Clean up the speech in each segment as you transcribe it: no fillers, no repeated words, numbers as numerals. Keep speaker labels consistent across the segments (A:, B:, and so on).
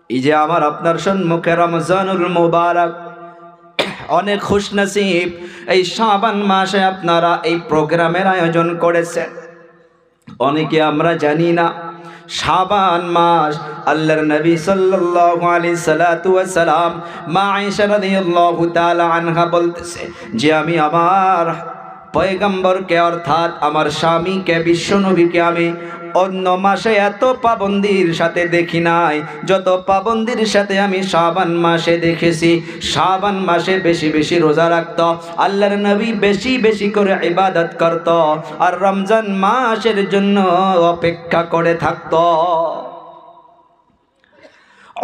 A: এই যে আমার আপনার সম্মুখে রমজানুল মুবারক, অনেক খুশনসিব এই শাবান মাসে আপনারা এই প্রোগ্রামের আয়োজন করেছেন। অনেকে আমরা জানি না শাবান মাস আল্লাহর নবী সাল্লাল্লাহু আলাইহি সাল্লাতু ওয়াস সালাম মা আয়েশা রাদিয়াল্লাহু তাআলা আনহা বলতেছে যে আমি আমার পয়গম্বরকে অর্থাৎ আমার স্বামীকে বিশ্বনবীকে আমি অন্য মাসে এত পাবন্দির সাথে দেখি নাই যত পাবন্দির সাথে আমি শাবান মাসে দেখেছি। শাবান মাসে বেশি বেশি রোজা রাখত, আল্লাহর নবী বেশি বেশি করে ইবাদত করত, আর রমজান মাসের জন্য অপেক্ষা করে থাকত।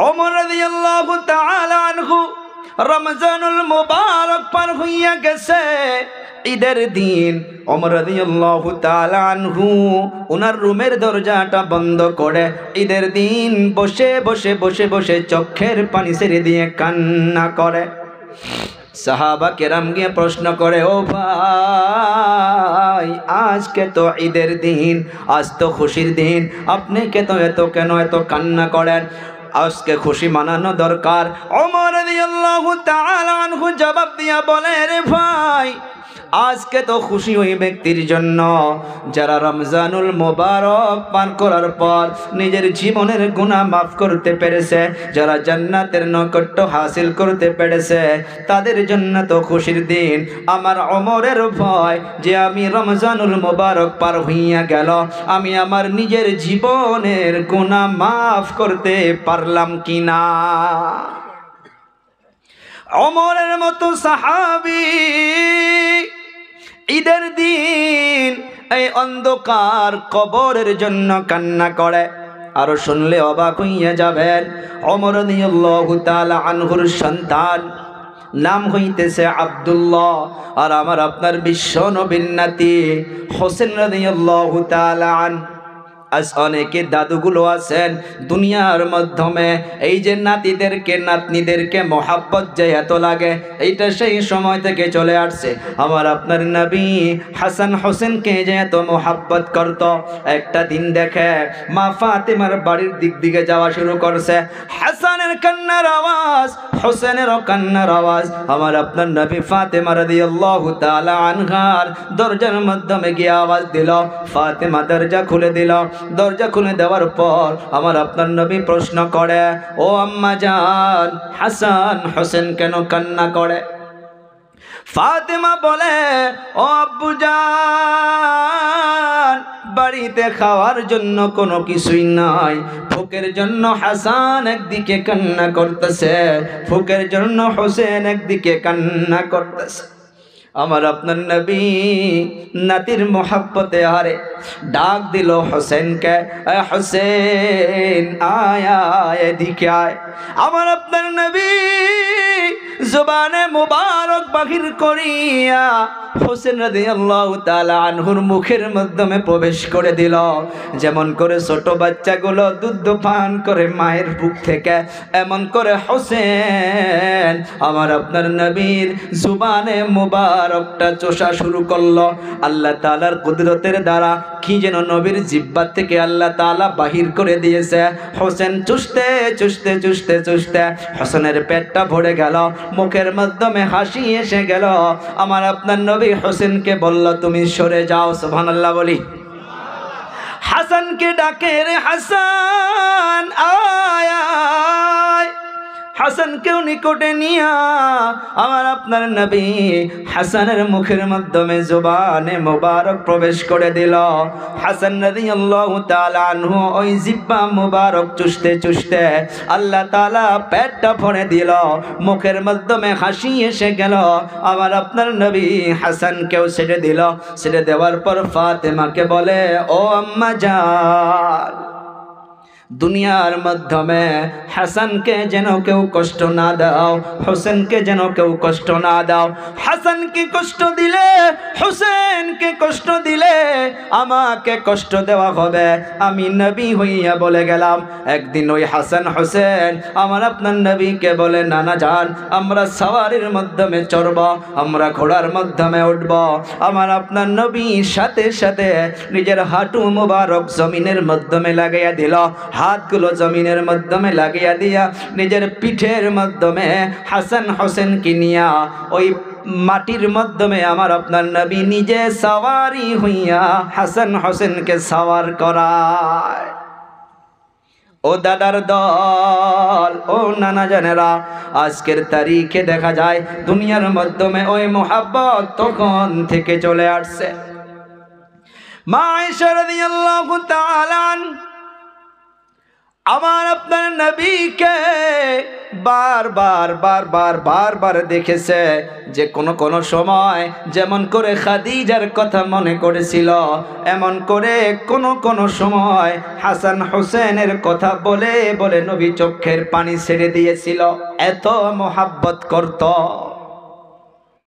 A: ওমর রাদিয়াল্লাহু তাআলা আনহু রমজানুল মুবারক পার হইয়া গেছে, ঈদের দিন ওমর রাদিয়াল্লাহু তাআলা আনহু ওনার রুমের দরজাটা বন্ধ করে ঈদের দিন বসে বসে বসে বসে চোখের পানি ছেড়ে দিয়ে কান্না করে। সাহাবা কেরাম গিয়ে প্রশ্ন করে, ও ভাই আজকে তো ঈদের দিন, আজ তো খুশির দিন, আপনি কেন এত কান্না করেন? আজকে খুশি মানানো দরকার। ওমর রাদিয়াল্লাহু তাআলা আনহু জবাব দিয়া বলে, রে ভাই আজকে তো খুশি ওই ব্যক্তির জন্য যারা রমজানুল মুবারক পান করার পর নিজের জীবনের গুনাহ মাফ করতে পেরেছে, যারা জান্নাতের নৈকট্য হাসিল করতে পেরেছে, তাদের জন্য তো খুশির দিন। আমার ওমরের ভয় যে আমি রমজানুল মুবারক পার হইয়া গেল, আমি আমার নিজের জীবনের গুনাহ মাফ করতে পারলাম কিনা। ওমরের মতো সাহাবী ঈদের দিন এই অন্ধকার কবরের জন্য কান্না করে। আরো শুনলে অবাক হইয়া যাবেন, ওমর রাদিয়াল্লাহু তাআলা আনহুর সন্তান নাম হইতেছে আব্দুল্লাহ, আর আমার আপনার বিশ্ব নবীর নাতি হোসেন রাদিয়াল্লাহু তাআলা আনহু। আজ অনেকে দাদুগুলো আছেন দুনিয়ার মাধ্যমে এই যে নাতিদেরকে নাতনিদেরকে মহাব্বত যে এত লাগে, এইটা সেই সময় থেকে চলে আসছে। আমার আপনার নবী হাসান হোসেনকে যে এত মহাব্বত করত, একটা দিন দেখে মা ফাতেমার বাড়ির দিকে যাওয়া শুরু করছে। হাসানের কান্নার আওয়াজ, হোসেনেরও কান্নার আওয়াজ। আমার আপনার নবী ফাতেমা রাদিয়াল্লাহু তাআলা আনহার দরজার মাধ্যমে গিয়ে আওয়াজ দিল, ফাতেমা দরজা খুলে দিল। দরজা খুলে দেওয়ার পর আমার আপনার নবী প্রশ্ন করে, ও আম্মা জান, হাসান হোসেন কেন কান্না করে? ফাতেমা বলে, ও আব্বু জান, বাড়িতে খাওয়ার জন্য কোনো কিছুই নাই, ভোকের জন্য হাসান একদিকে কান্না করতেছে, ভোকের জন্য হোসেন একদিকে কান্না করতেছে। আমার আপনার নবী নাতির মোহাব্বতে হারে ডাক দিল হোসেনকে, হোসেন আয় আয় এদিকে আয়। আমার আপনার নবী জবানে মুবারক বাহির করিয়া হোসেন রাদিয়াল্লাহু তাআলা আনহুর মুখের মাধ্যমে প্রবেশ করে দিল। যেমন করে ছোট বাচ্চাগুলো দুধ পান করে মায়ের বুক থেকে, এমন করে হোসেন আমার আপনার নবীর জবানে মুবারকটা চোষা শুরু করলো। আল্লাহ তাআলার কুদরতের দ্বারা কি যেন নবীর জিহ্বা থেকে আল্লাহ তাআলা বাহির করে দিয়েছে। হোসেন চুষতে চুষতে চুষতে চুষতে হোসেনের পেটটা ভরে গেল, মুখের মাধ্যমে হাসি এসে গেল। আমার আপনার নবী হোসেনকে বলল, তুমি সরে যাও। সুবহানাল্লাহ বলি। হাসানকে ডাকে, রে হাসান আয় আয়। হাসানকেও নিকটে নিয়া আমার আপনার নবী হাসানের মুখের মাধ্যমে জবানে মুবারক প্রবেশ করে দিল। হাসান রাদিয়াল্লাহু তাআলা আনহু ওই জিহ্বা মুবারক চুষতে চুষতে আল্লাহ তাআলা পেটটা ভরে দিল, মুখের মাধ্যমে হাসি এসে গেল। আমার আপনার নবী হাসানকেও ছেড়ে দিল। ছেড়ে দেওয়ার পর ফাতেমাকে বলে, ও আম্মা জান, দুনিয়ার মাধ্যমে হাসানকে যেন কেউ কষ্ট না দাও, হোসেনকে যেন কেউ কষ্ট না দাও। হাসানকে কষ্ট দিলে, হোসেনকে কষ্ট দিলে আমাকে কষ্ট দেওয়া হবে। আমি নবী হইয়া বলে গেলাম। একদিন ওই হাসান হোসেন আমার আপনার নবীকে বলে, নানা জান, আমরা সওয়ারির মাধ্যমে চড়ব, আমরা ঘোড়ার মাধ্যমে উঠব। আমার আপনার নবী সাথে সাথে নিজের হাঁটু মুবারক জমিনের মাধ্যমে লাগাইয়া দিল। হাতগুলো জমিনের মাধ্যমে লাগিয়ে দিয়া নিজের পিঠের মাধ্যমে হাসান হোসেনকে নিয়া ওই মাটির মাধ্যমে আমার আপনার নবী নিজে সওয়ারি হইয়া হাসান হোসেনকে সওয়ার করায়। ও দাদার দল, ও নানা জানেরা, আজকের তারিখে দেখা যায় দুনিয়ার মাধ্যমে ওই মোহাব্বত তখন থেকে চলে আসছে। মা আয়েশা রাদিয়াল্লাহু তাআলা আমার আপনার নবীকে বারবার দেখেছে যে কোন সময় যেমন করে খাদিজার কথা মনে করেছিল, এমন করে কোন সময় হাসান হোসেনের কথা বলে বলে নবী চোখের পানি ছেড়ে দিয়েছিল, এত মোহাব্বত করত।